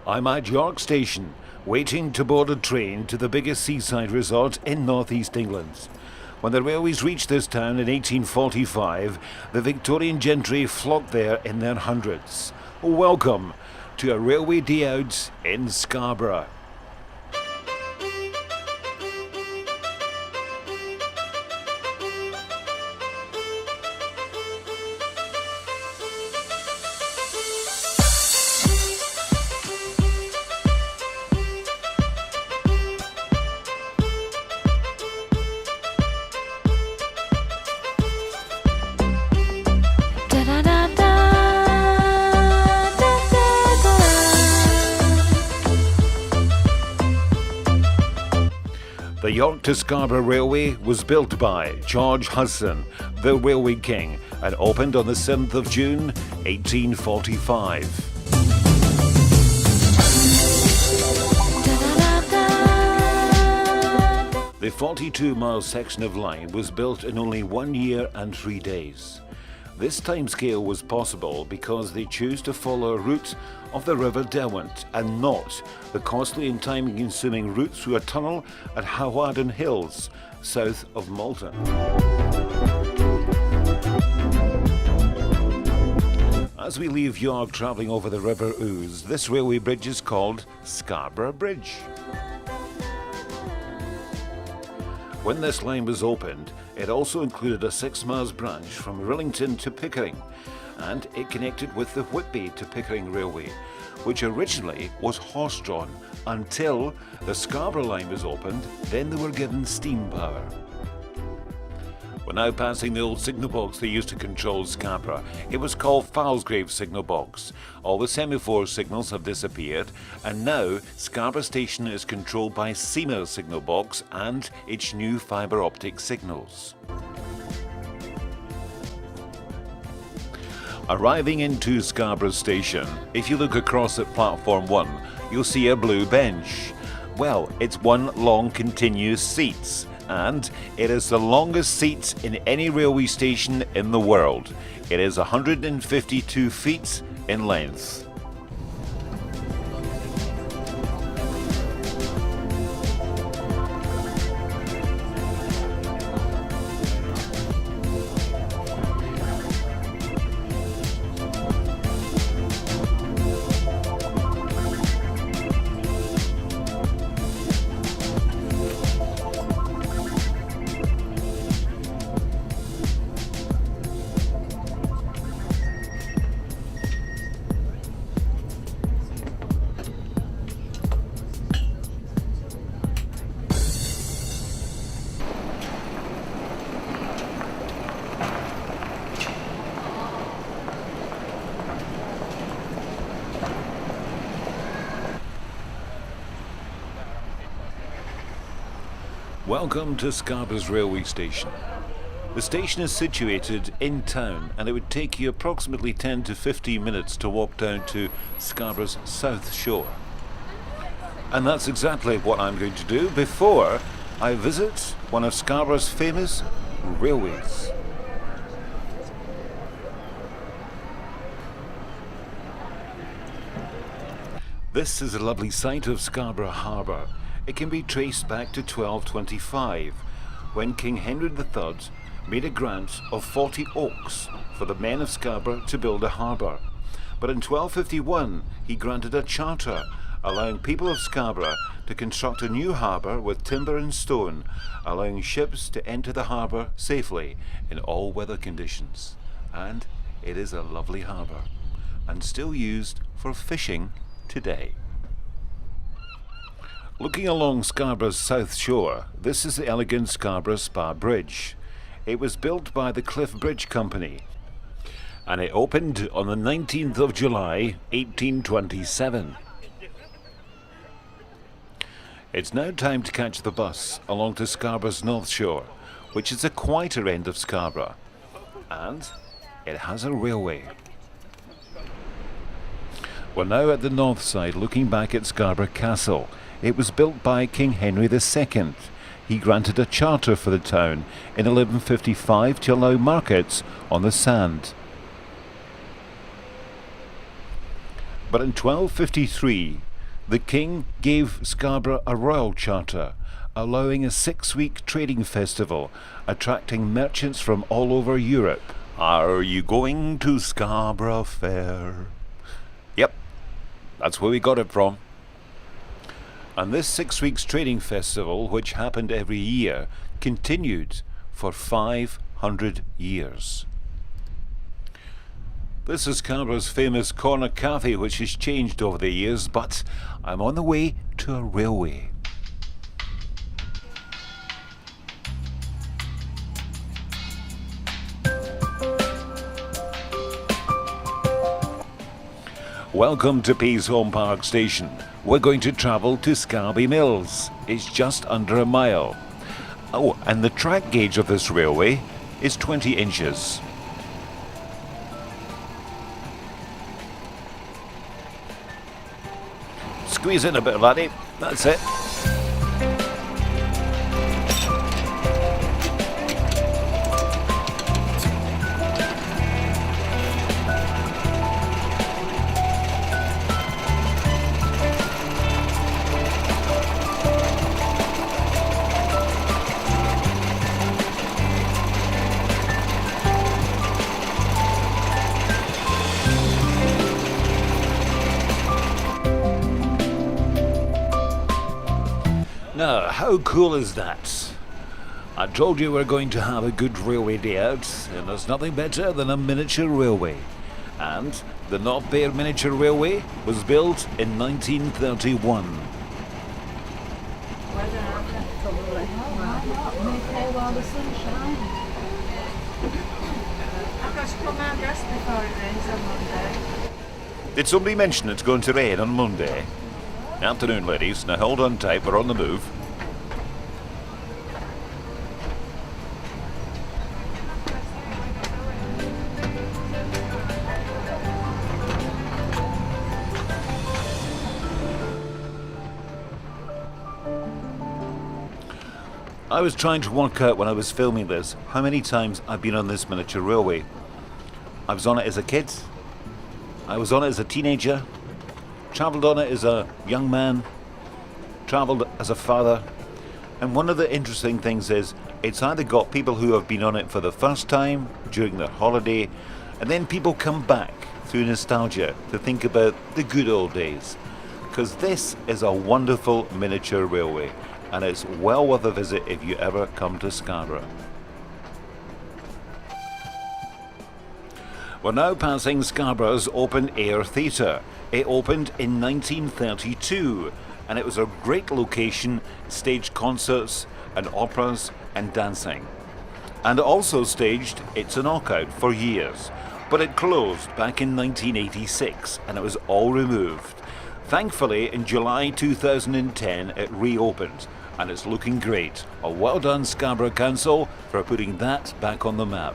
I'm at York Station, waiting to board a train to the biggest seaside resort in northeast England. When the railways reached this town in 1845, the Victorian gentry flocked there in their hundreds. Welcome to a railway day out in Scarborough. The York to Scarborough Railway was built by George Hudson, the Railway King, and opened on the 7th of June, 1845. The 42-mile section of line was built in only 1 year and 3 days. This timescale was possible because they chose to follow a route of the River Derwent and not the costly and time-consuming route through a tunnel at Hawarden Hills, south of Malta. As we leave York travelling over the River Ouse, this railway bridge is called Scarborough Bridge. When this line was opened, it also included a 6 miles branch from Rillington to Pickering, and it connected with the Whitby to Pickering Railway, which originally was horse-drawn until the Scarborough line was opened. Then they were given steam power. We're now passing the old signal box they used to control Scarborough. It was called Falsgrave Signal Box. All the semaphore signals have disappeared, and now Scarborough Station is controlled by Siemens Signal Box and its new fibre optic signals. Arriving into Scarborough Station, if you look across at platform 1, you'll see a blue bench. Well, it's one long continuous seat, and it is the longest seat in any railway station in the world. It is 152 feet in length. Welcome to Scarborough's railway station. The station is situated in town, and it would take you approximately 10 to 15 minutes to walk down to Scarborough's south shore. And that's exactly what I'm going to do before I visit one of Scarborough's famous railways. This is a lovely site of Scarborough Harbour. It can be traced back to 1225, when King Henry III made a grant of 40 oaks for the men of Scarborough to build a harbour. But in 1251, he granted a charter allowing people of Scarborough to construct a new harbour with timber and stone, allowing ships to enter the harbour safely in all weather conditions. And it is a lovely harbour, and still used for fishing today. Looking along Scarborough's south shore, this is the elegant Scarborough Spa Bridge. It was built by the Cliff Bridge Company, and it opened on the 19th of July, 1827. It's now time to catch the bus along to Scarborough's north shore, which is the quieter end of Scarborough, and it has a railway. We're now at the north side, looking back at Scarborough Castle. It was built by King Henry II. He granted a charter for the town in 1155 to allow markets on the sand. But in 1253, The King gave Scarborough a royal charter, allowing a 6-week trading festival, attracting merchants from all over Europe. Are you going to Scarborough Fair? Yep, that's where we got it from. And this 6 weeks trading festival, which happened every year, continued for 500 years. This is Scarborough's famous corner cafe, which has changed over the years, but I'm on the way to a railway. Welcome to Peasholm Park Station. We're going to travel to Scarborough Mills. It's just under a mile. Oh, and the track gauge of this railway is 20 inches. Squeeze in a bit, laddie. That's it. Now, how cool is that? I told you we're going to have a good railway day out, and there's nothing better than a miniature railway. And the North Bay Miniature Railway was built in 1931. Did somebody mention it's going to rain on Monday? Afternoon, ladies. Now hold on tight, we're on the move. I was trying to work out when I was filming this how many times I've been on this miniature railway. I was on it as a kid, I was on it as a teenager, travelled on it as a young man, travelled as a father, and one of the interesting things is it's either got people who have been on it for the first time during their holiday, and then people come back through nostalgia to think about the good old days, because this is a wonderful miniature railway and it's well worth a visit if you ever come to Scarborough. We're now passing Scarborough's open air theatre. It opened in 1932 and it was a great location, staged concerts and operas and dancing. And it also staged It's a Knockout for years, but it closed back in 1986 and it was all removed. Thankfully, in July 2010 it reopened and it's looking great. Well done Scarborough Council for putting that back on the map.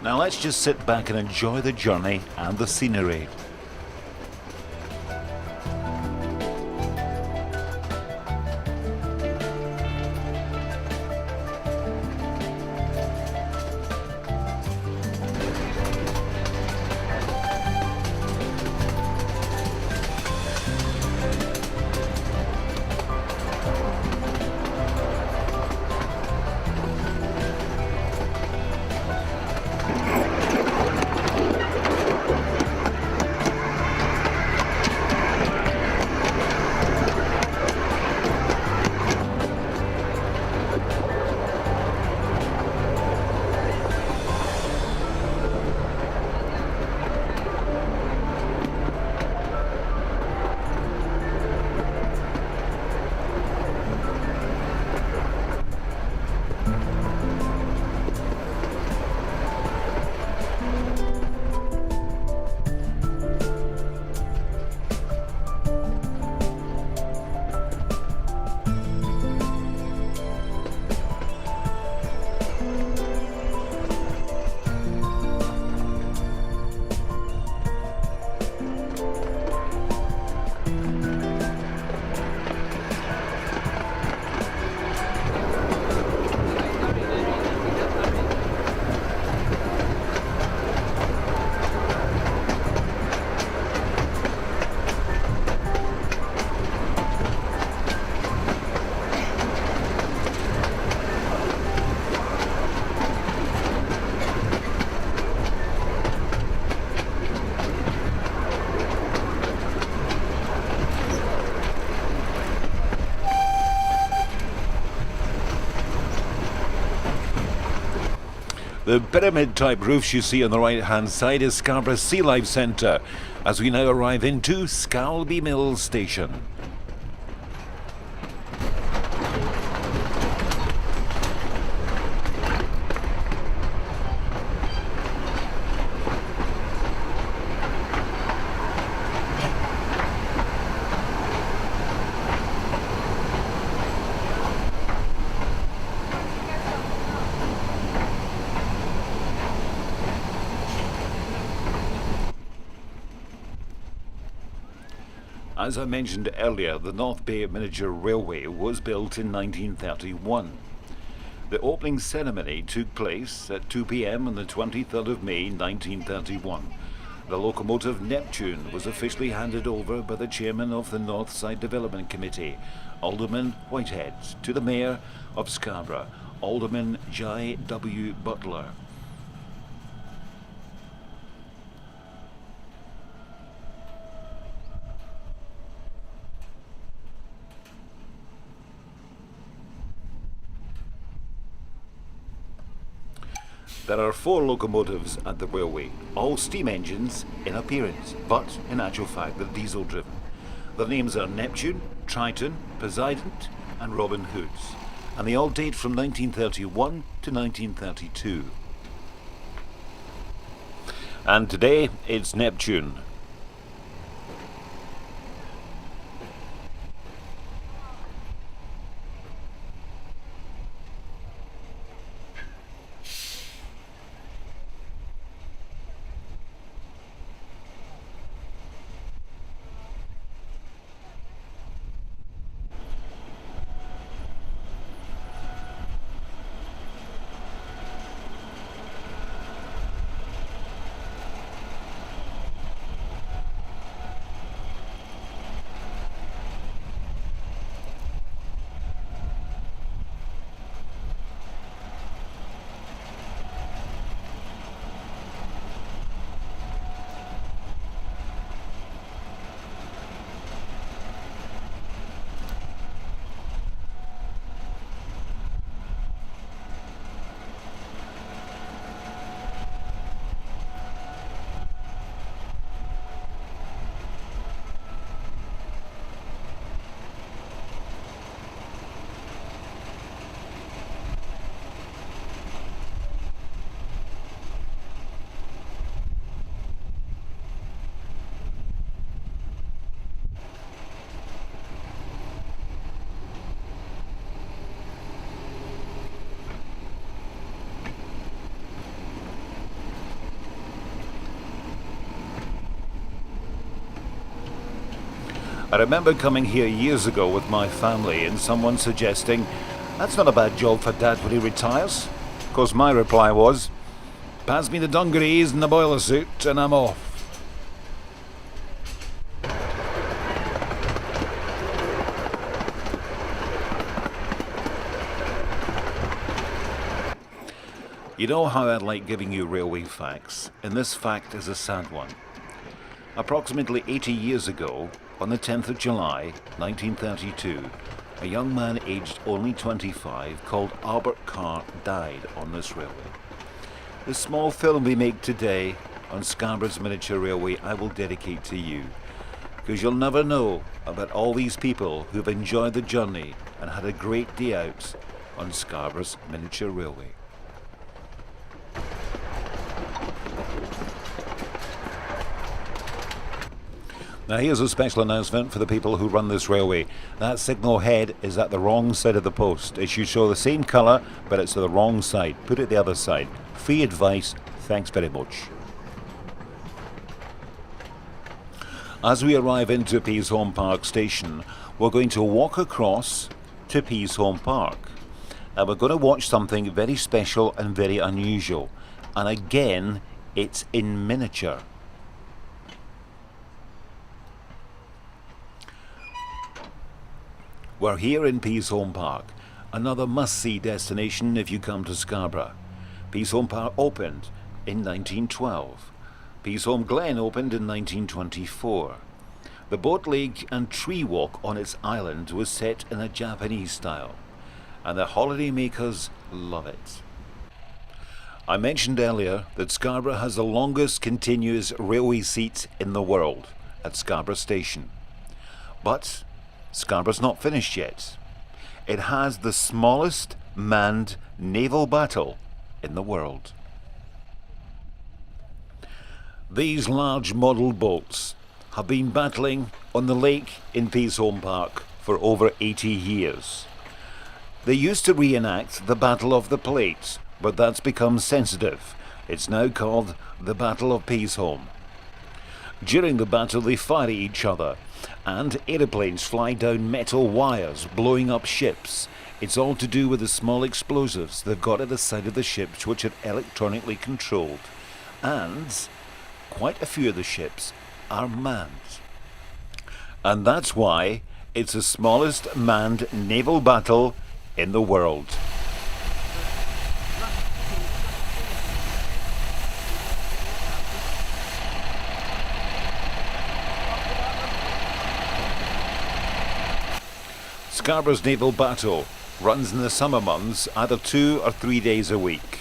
Now let's just sit back and enjoy the journey and the scenery. The pyramid-type roofs you see on the right-hand side is Scarborough Sea Life Centre, as we now arrive into Scalby Mills Station. As I mentioned earlier, the North Bay Miniature Railway was built in 1931. The opening ceremony took place at 2 p.m. on the 23rd of May 1931. The locomotive Neptune was officially handed over by the chairman of the North Side Development Committee, Alderman Whitehead, to the Mayor of Scarborough, Alderman J. W. Butler. There are 4 locomotives at the railway, all steam engines in appearance, but in actual fact they're diesel driven. Their names are Neptune, Triton, Poseidon and Robin Hoods, and they all date from 1931 to 1932. And today it's Neptune. I remember coming here years ago with my family and someone suggesting, "That's not a bad job for Dad when he retires." Of course my reply was, "Pass me the dungarees and the boiler suit and I'm off." You know how I like giving you railway facts, and this fact is a sad one. Approximately 80 years ago, on the 10th of July, 1932, a young man aged only 25 called Albert Carr died on this railway. The small film we make today on Scarborough's Miniature Railway I will dedicate to you, because you'll never know about all these people who've enjoyed the journey and had a great day out on Scarborough's Miniature Railway. Now here's a special announcement for the people who run this railway. That signal head is at the wrong side of the post. It should show the same colour, but it's to the wrong side. Put it the other side. Free advice. Thanks very much. As we arrive into Peasholm Park Station, we're going to walk across to Peasholm Park. And we're going to watch something very special and very unusual. And again, it's in miniature. We're here in Peasholm Park, another must-see destination if you come to Scarborough. Peasholm Park opened in 1912. Peasholm Glen opened in 1924. The boat lake and tree walk on its island was set in a Japanese style, and the holiday makers love it. I mentioned earlier that Scarborough has the longest continuous railway seat in the world at Scarborough Station. But Scarborough's not finished yet. It has the smallest manned naval battle in the world. These large model boats have been battling on the lake in Peasholm Park for over 80 years. They used to reenact the Battle of the Plate, but that's become sensitive. It's now called the Battle of Peasholm. During the battle they fire at each other, and aeroplanes fly down metal wires, blowing up ships. It's all to do with the small explosives they've got at the side of the ships, which are electronically controlled. And quite a few of the ships are manned. And that's why it's the smallest manned naval battle in the world. Scarborough's naval battle runs in the summer months either 2 or 3 days a week.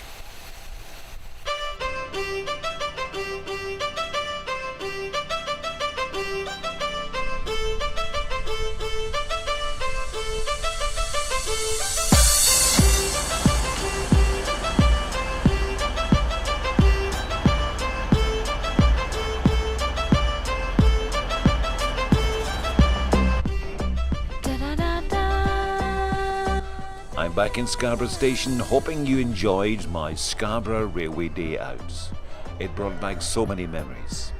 I'm back in Scarborough Station, hoping you enjoyed my Scarborough Railway Day Out. It brought back so many memories.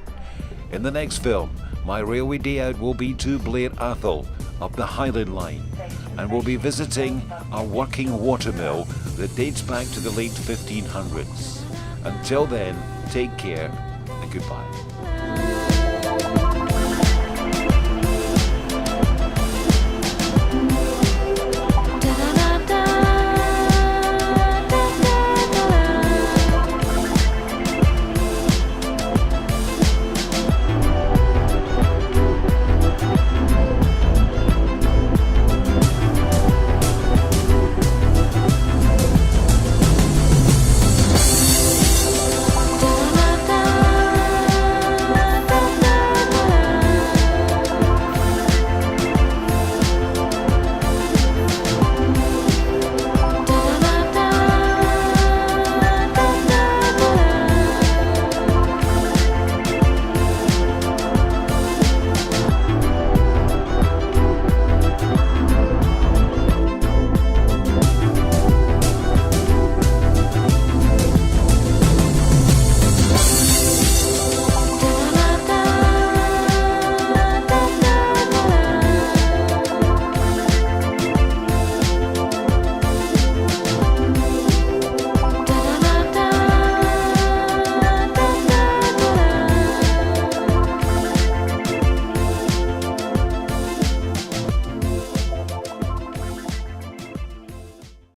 In the next film, my Railway Day Out will be to Blair Athol up the Highland Line, and we'll be visiting a working watermill that dates back to the late 1500s. Until then, take care and goodbye.